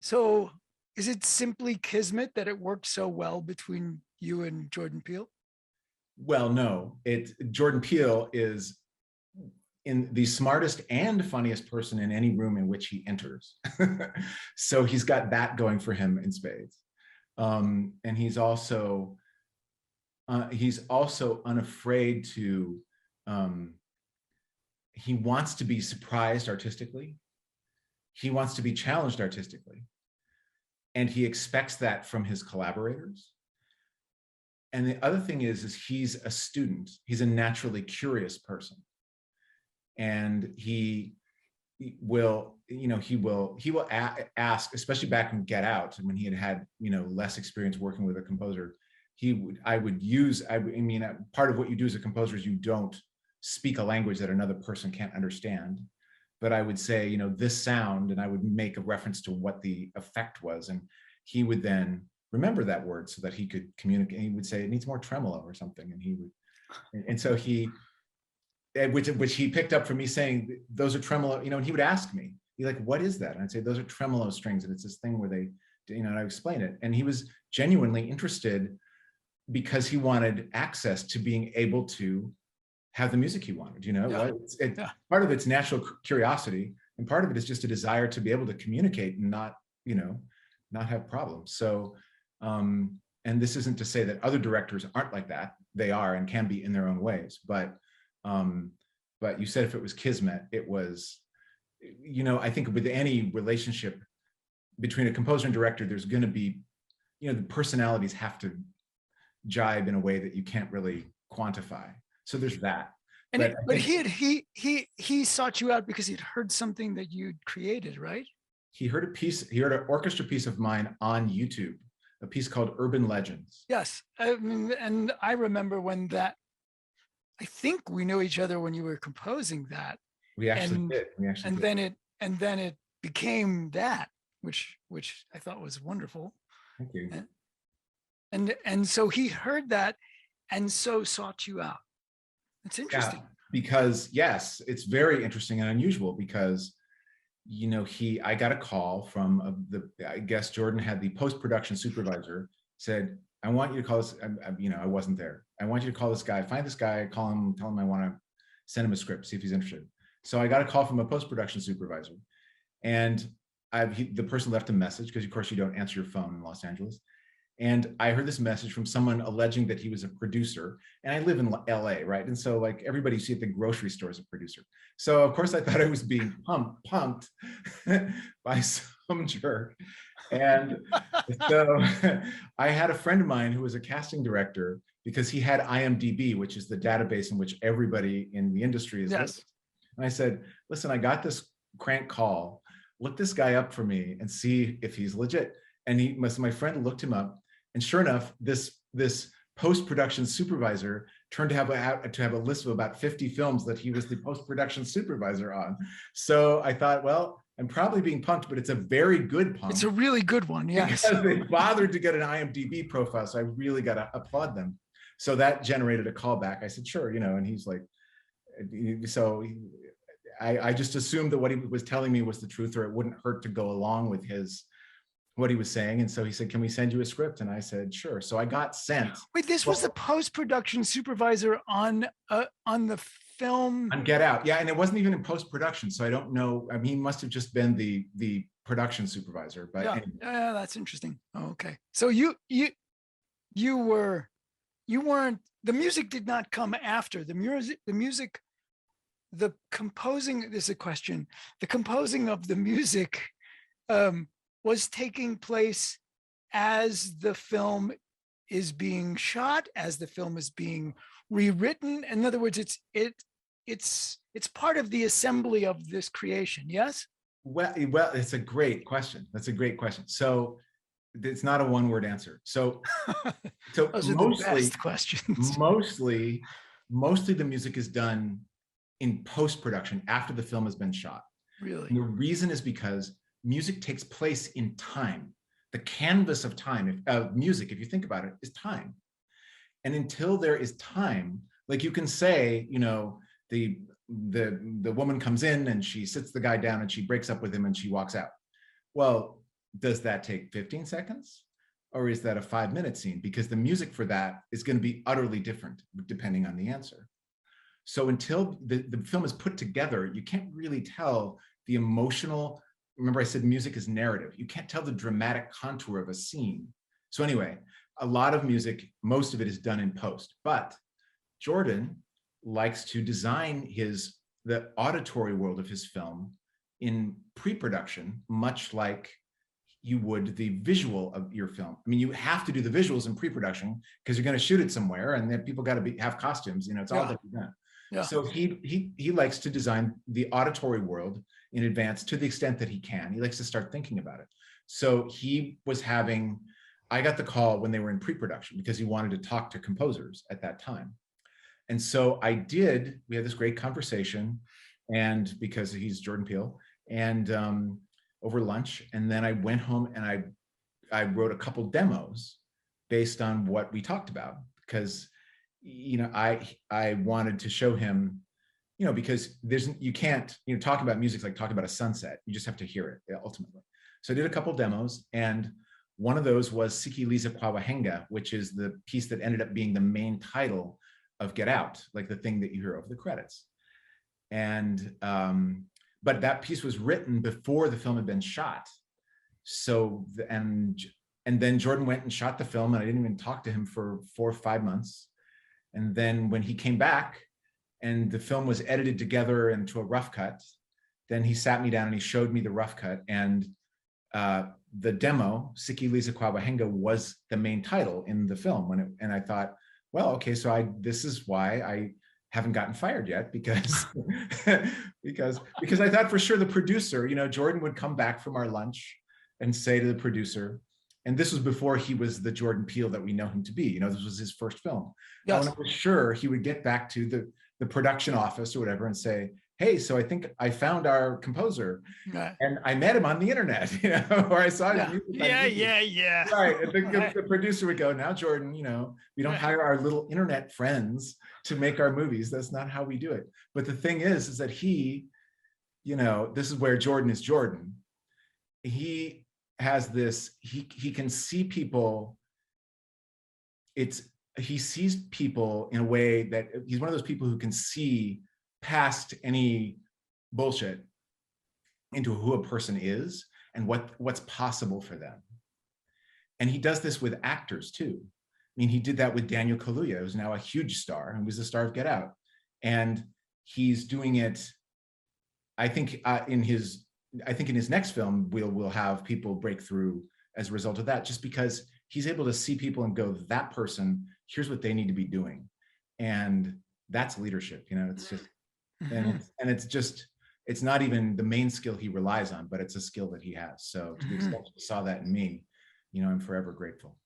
So is it simply kismet that it worked so well between you and Jordan Peele? Well, no, Jordan Peele is in the smartest and funniest person in any room in which he enters. So he's got that going for him in spades. And he's also unafraid to, he wants to be surprised artistically. He wants to be challenged artistically. And he expects that from his collaborators. And the other thing is he's a student. He's a naturally curious person. And he will ask, especially back in Get Out, when he had less experience working with a composer. Part of what you do as a composer is you don't speak a language that another person can't understand. But I would say, this sound, and I would make a reference to what the effect was. And he would then remember that word so that he could communicate. He would say, it needs more tremolo or something. And so which he picked up from me saying, those are tremolo, and he would ask me, he's like, what is that? And I'd say, those are tremolo strings. And it's this thing where and I explain it. And he was genuinely interested because he wanted access to being able to have the music he wanted, Yeah. Part of it's natural curiosity, and part of it is just a desire to be able to communicate and not have problems. So, and this isn't to say that other directors aren't like that. They are and can be in their own ways. But you said if it was kismet, it was, I think with any relationship between a composer and director, there's going to be, the personalities have to jibe in a way that you can't really quantify. So there's that. And he sought you out because he'd heard something that you'd created, right? He heard an orchestra piece of mine on YouTube, a piece called Urban Legends. Yes. And I remember I think we knew each other when you were composing that. We actually did. And then it became that, which I thought was wonderful. Thank you. And so he heard that and so sought you out. It's interesting. Yeah, because yes, it's very interesting and unusual because, I got a call from I guess Jordan had the post-production supervisor, said, I want you to call this, I wasn't there. I want you to call this guy, find this guy, call him, tell him I want to send him a script, see if he's interested. So I got a call from a post-production supervisor, and the person left a message, because of course you don't answer your phone in Los Angeles. And I heard this message from someone alleging that he was a producer, and I live in LA, right? And so like everybody you see at the grocery store is a producer. So of course I thought I was being pumped by some jerk. And so I had a friend of mine who was a casting director, because he had IMDb, which is the database in which everybody in the industry is. Yes. And I said, listen, I got this crank call. Look this guy up for me and see if he's legit. And my friend looked him up. And sure enough, this post-production supervisor turned to have a list of about 50 films that he was the post-production supervisor on. So I thought, well, I'm probably being punked, but it's a very good punk. It's a really good one, yes. Because they bothered to get an IMDb profile, so I really got to applaud them. So that generated a callback. I said, sure, and he's like, so I just assumed that what he was telling me was the truth, or it wouldn't hurt to go along with what he was saying. And so he said, can we send you a script? And I said, sure. So I got sent. Wait, this was the post-production supervisor on the film? On Get Out. Yeah, and it wasn't even in post-production. So I don't know. I mean, he must have just been the production supervisor. But yeah, anyway. That's interesting. Oh, okay. So you weren't, the music did not come after. The composing, this is a question. The composing of the music was taking place as the film is being shot, as the film is being rewritten. In other words, it's part of the assembly of this creation. Yes. Well, it's a great question. That's a great question. So it's not a one-word answer. So those are the best questions. Mostly the music is done in post-production after the film has been shot. Really? And the reason is because music takes place in time. The canvas of time, music, if you think about it, is time. And until there is time, like you can say, the woman comes in and she sits the guy down and she breaks up with him and she walks out. Well, does that take 15 seconds? Or is that a 5-minute scene? Because the music for that is going to be utterly different depending on the answer. So until the film is put together, you can't really tell the emotional, remember I said music is narrative. You can't tell the dramatic contour of a scene. So anyway, a lot of music, most of it is done in post, but Jordan likes to design the auditory world of his film in pre-production, much like you would the visual of your film. I mean, you have to do the visuals in pre-production because you're going to shoot it somewhere, and then people got to have costumes. You know, it's all got to be done. Yeah. So he likes to design the auditory world in advance to the extent that he can. He likes to start thinking about it. So he was I got the call when they were in pre-production because he wanted to talk to composers at that time. And so we had this great conversation, and because he's Jordan Peele, and over lunch, and then I went home and I wrote a couple demos based on what we talked about, because I wanted to show him, because you can't talk about music like talk about a sunset. You just have to hear it ultimately. So I did a couple demos, and one of those was Sikiliza kwa Wahenga, which is the piece that ended up being the main title of Get Out, like the thing that you hear over the credits. And but that piece was written before the film had been shot. So, and then Jordan went and shot the film, and I didn't even talk to him for 4 or 5 months. And then when he came back and the film was edited together into a rough cut, then he sat me down and he showed me the rough cut. And the demo, Sikiliza kwa Wahenga, was the main title in the film. And I thought, well, okay, so this is why I haven't gotten fired yet, because because I thought for sure the producer, Jordan would come back from our lunch and say to the producer, and this was before he was the Jordan Peele that we know him to be. This was his first film. Yes. I was sure he would get back to the production office or whatever and say, hey, so I think I found our composer, and I met him on the internet, or I saw his music. Yeah. Right. And the producer would go, now, Jordan, we don't hire our little internet friends to make our movies. That's not how we do it. But the thing is that he, this is where Jordan is Jordan. He has this, he can see people. He sees people in a way that he's one of those people who can see past any bullshit into who a person is and what's possible for them. And he does this with actors too. I mean, he did that with Daniel Kaluuya, who's now a huge star and was the star of Get Out. And he's doing it, I think in his next film, we'll have people break through as a result of that, just because he's able to see people and go, that person, here's what they need to be doing. And that's leadership, it's just, and it's not even the main skill he relies on, but it's a skill that he has. So to the extent you saw that in me, I'm forever grateful.